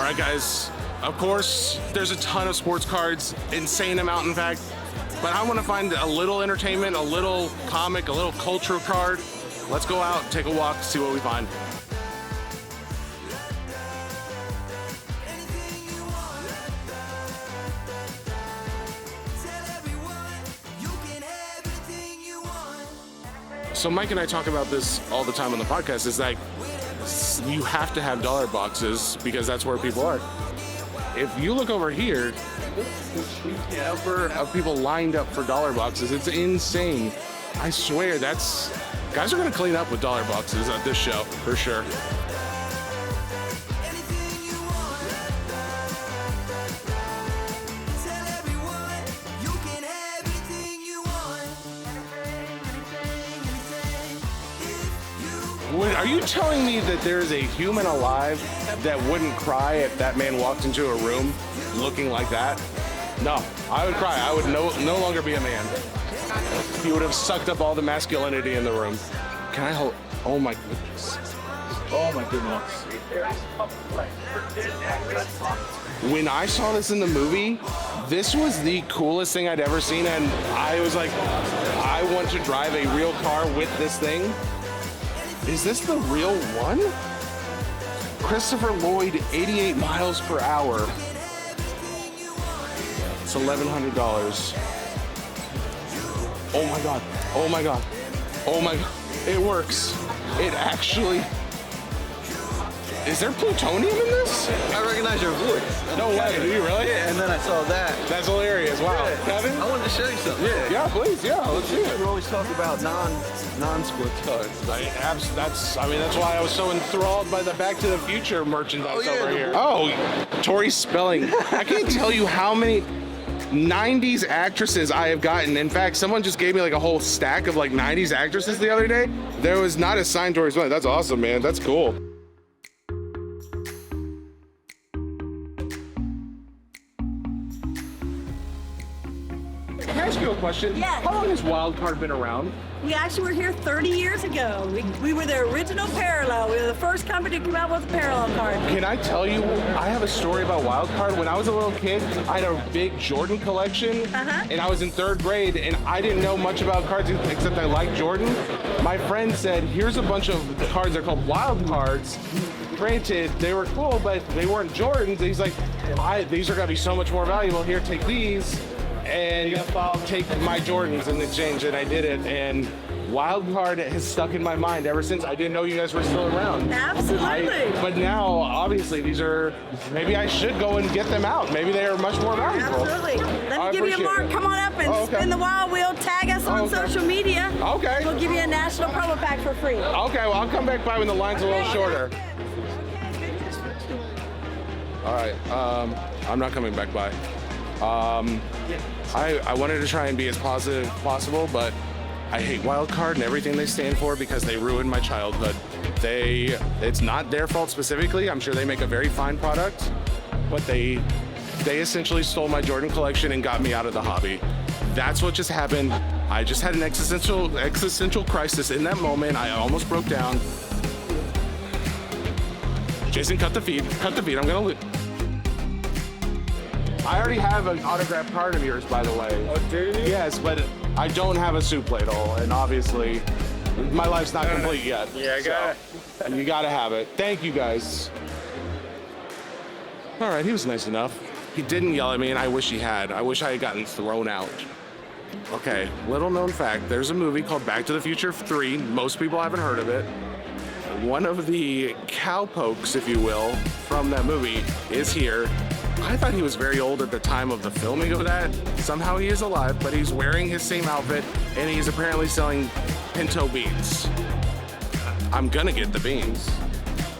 right, guys. Of course, there's a ton of sports cards, insane amount, in fact. But I want to find a little entertainment, a little comic, a little cultural card. Let's go out, take a walk, see what we find. So Mike and I talk about this all the time on the podcast. Is like, you have to have dollar boxes because that's where people are. If you look over here, the number of people lined up for dollar boxes, it's insane. I swear, guys are gonna clean up with dollar boxes at this show, for sure. Are you telling me that there is a human alive that wouldn't cry if that man walked into a room looking like that? No, I would cry. I would no longer be a man. He would have sucked up all the masculinity in the room. Can I hold? Oh my goodness. Oh my goodness. When I saw this in the movie, this was the coolest thing I'd ever seen, and I was like, I want to drive a real car with this thing. Is this the real one? Christopher Lloyd, 88 miles per hour. It's $1,100. Oh my God. Oh my God. Oh my God. It works. It actually. Is there plutonium in this? I recognize your voice. No way. Do you really? Yeah, and then I saw that. That's hilarious. Wow. Yeah. Kevin? I wanted to show you something. Yeah, please. Yeah, let's see it. We always talk about non-sport cards. That's why I was so enthralled by the Back to the Future merchandise over here. Oh, Tori Spelling. I can't tell you how many 90s actresses I have gotten. In fact, someone just gave me like a whole stack of like 90s actresses the other day. There was not a signed Tori Spelling. That's awesome, man. That's cool. Can I ask you a question? Yeah. How long has Wildcard been around? We actually were here 30 years ago. We were the original Parallel. We were the first company to come out with a Parallel card. Can I tell you, I have a story about Wildcard. When I was a little kid, I had a big Jordan collection, and I was in 3rd grade, and I didn't know much about cards except I liked Jordan. My friend said, here's a bunch of cards, they're called Wild Cards. Granted, they were cool, but they weren't Jordans. He's like, these are gonna be so much more valuable. Here, take these. And take my Jordans in exchange, and I did it. And Wildcard has stuck in my mind ever since. I didn't know you guys were still around. Absolutely. But now, obviously, maybe I should go and get them out. Maybe they are much more valuable. Absolutely. Let me give you a mark. Come on up and spin the wild wheel. Tag us on social media. Okay. We'll give you a national promo pack for free. Okay, well, I'll come back by when the line's a little shorter. All right, I'm not coming back by. I wanted to try and be as positive as possible, but I hate Wildcard and everything they stand for because they ruined my childhood. It's not their fault specifically. I'm sure they make a very fine product, but they essentially stole my Jordan collection and got me out of the hobby. That's what just happened. I just had an existential crisis in that moment. I almost broke down. Jason, cut the feed. Cut the feed. I'm gonna lose. I already have an autographed card of yours, by the way. Oh, do you? Yes, but I don't have a soup ladle, and obviously, my life's not complete yet. Yeah, I got it. And you gotta have it. Thank you, guys. All right, he was nice enough. He didn't yell at me, and I wish he had. I wish I had gotten thrown out. Okay, little known fact, there's a movie called Back to the Future 3. Most people haven't heard of it. One of the cowpokes, if you will, from that movie is here. I thought he was very old at the time of the filming of that. Somehow he is alive, but he's wearing his same outfit, and he's apparently selling pinto beans. I'm gonna get the beans.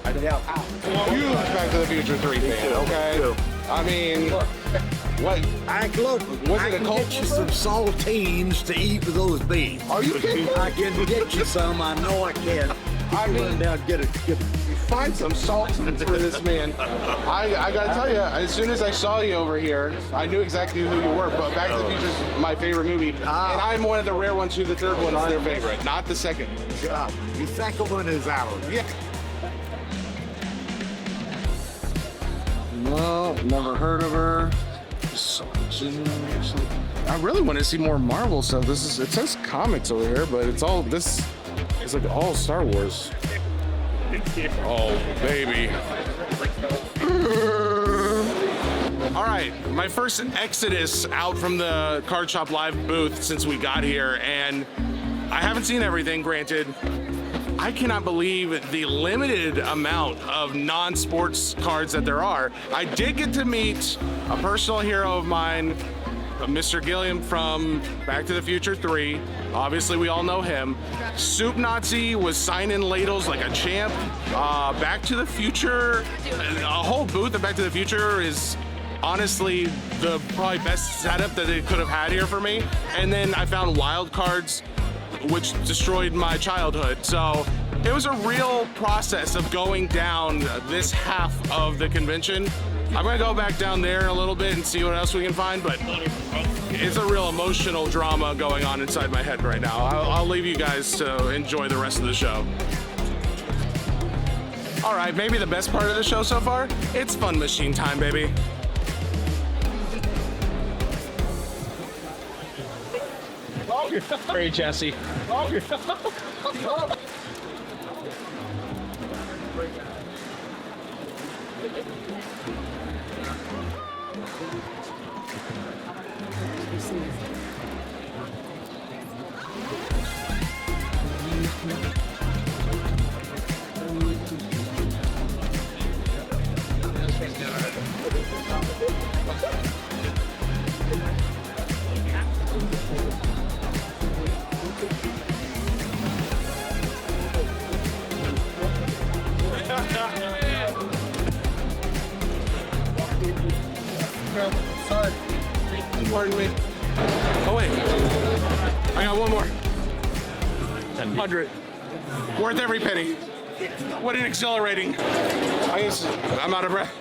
Huge Back to the Future 3 fan, okay? I mean, what? Was it a cult? Get you some saltines to eat with those beans. Are you kidding? I can get you some. I know I can. I mean, run down, get it. Find some salt for this man. I gotta tell you, as soon as I saw you over here, I knew exactly who you were. But Back to the Future is my favorite movie, and I'm one of the rare ones who the third one is their favorite, not the second. The second one is ours. Yeah. No, never heard of her. I really want to see more Marvel stuff. It says comics over here, but it's like all Star Wars. Oh, baby. All right, my first exodus out from the Card Shop Live booth since we got here, and I haven't seen everything, granted. I cannot believe the limited amount of non-sports cards that there are. I did get to meet a personal hero of mine, Mr. Gilliam from Back to the Future 3. Obviously, we all know him. Soup Nazi was signing ladles like a champ. Back to the Future, a whole booth of Back to the Future is honestly the probably best setup that it could have had here for me. And then I found wild cards, which destroyed my childhood. So it was a real process of going down this half of the convention. I'm gonna go back down there in a little bit and see what else we can find, but it's a real emotional drama going on inside my head right now. I'll leave you guys to enjoy the rest of the show. All right, maybe the best part of the show so far, it's fun machine time, baby. Hey, Jesse. Sorry. Pardon me. Oh wait, I got one more. 100. Worth every penny. What an exhilarating. I'm out of breath.